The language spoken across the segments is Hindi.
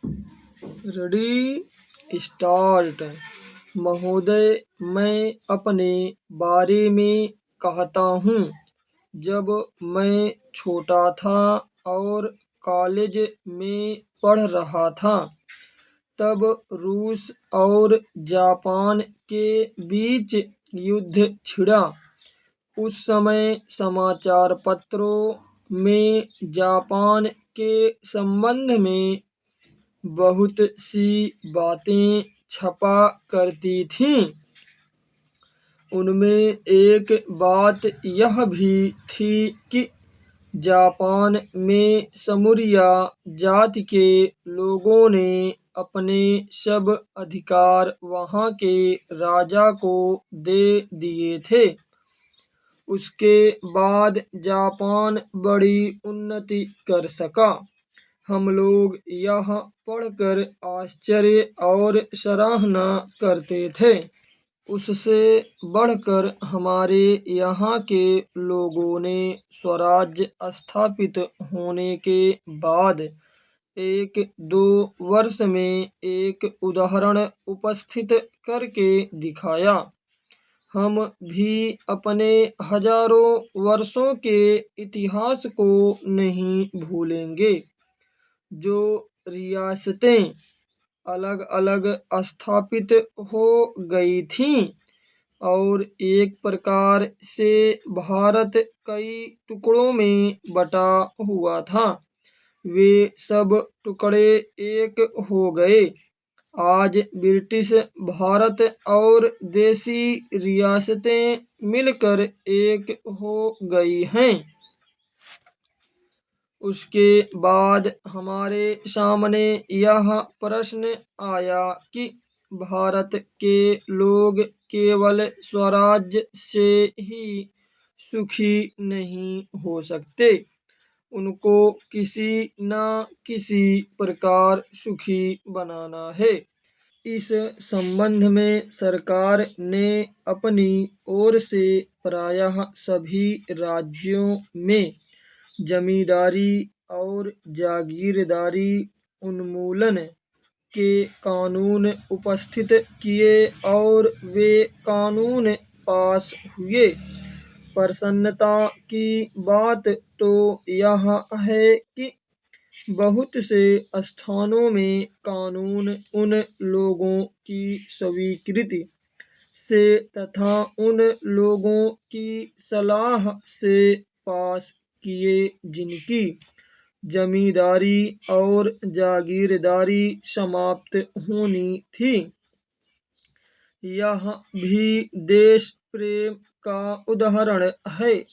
Ready start. महोदय, मैं अपने बारे में कहता हूँ। जब मैं छोटा था और कॉलेज में पढ़ रहा था, तब रूस और जापान के बीच युद्ध छिड़ा। उस समय समाचार पत्रों में जापान के संबंध में बहुत सी बातें छपा करती थीं। उनमें एक बात यह भी थी कि जापान में समूरिया जाति के लोगों ने अपने सब अधिकार वहाँ के राजा को दे दिए थे। उसके बाद जापान बड़ी उन्नति कर सका। हम लोग यह पढ़कर आश्चर्य और सराहना करते थे। उससे बढ़कर हमारे यहाँ के लोगों ने स्वराज्य स्थापित होने के बाद 1-2 वर्ष में एक उदाहरण उपस्थित करके दिखाया। हम भी अपने हजारों वर्षों के इतिहास को नहीं भूलेंगे। जो रियासतें अलग अलग स्थापित हो गई थीं और एक प्रकार से भारत कई टुकड़ों में बटा हुआ था, वे सब टुकड़े एक हो गए। आज ब्रिटिश भारत और देसी रियासतें मिलकर एक हो गई हैं। उसके बाद हमारे सामने यह प्रश्न आया कि भारत के लोग केवल स्वराज्य से ही सुखी नहीं हो सकते, उनको किसी न किसी प्रकार सुखी बनाना है। इस संबंध में सरकार ने अपनी ओर से प्रायः सभी राज्यों में जमींदारी और जागीरदारी उन्मूलन के कानून उपस्थित किए और वे कानून पास हुए। प्रसन्नता की बात तो यह है कि बहुत से स्थानों में कानून उन लोगों की स्वीकृति से तथा उन लोगों की सलाह से पास किए जिनकी जमींदारी और जागीरदारी समाप्त होनी थी। यह भी देश प्रेम का उदाहरण है।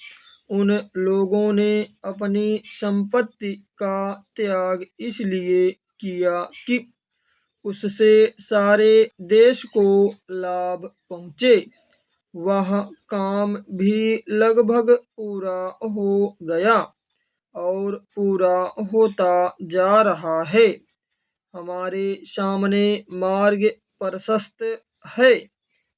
उन लोगों ने अपनी संपत्ति का त्याग इसलिए किया कि उससे सारे देश को लाभ पहुँचे। वह काम भी लगभग पूरा हो गया और पूरा होता जा रहा है। हमारे सामने मार्ग प्रशस्त है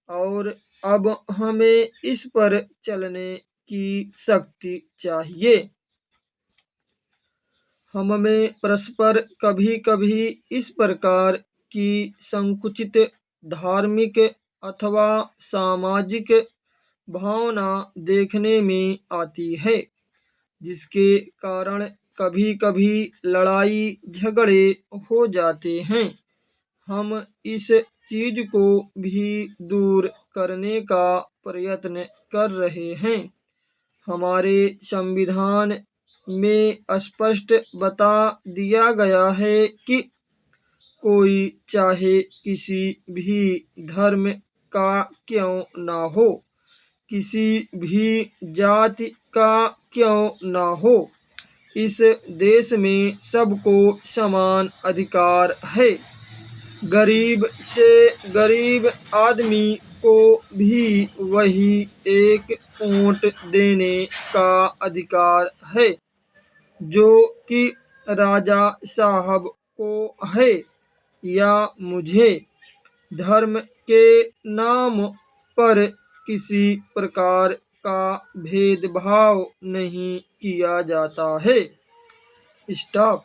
और अब हमें इस पर चलने की शक्ति चाहिए। हममें परस्पर कभी कभी इस प्रकार की संकुचित धार्मिक अथवा सामाजिक भावना देखने में आती है, जिसके कारण कभी कभी लड़ाई झगड़े हो जाते हैं। हम इस चीज को भी दूर करने का प्रयत्न कर रहे हैं। हमारे संविधान में स्पष्ट बता दिया गया है कि कोई चाहे किसी भी धर्म का क्यों ना हो, किसी भी जाति का क्यों ना हो, इस देश में सबको समान अधिकार है। गरीब से गरीब आदमी को भी वही एक वोट देने का अधिकार है जो कि राजा साहब को है या मुझे। धर्म के नाम पर किसी प्रकार का भेदभाव नहीं किया जाता है। स्टॉप।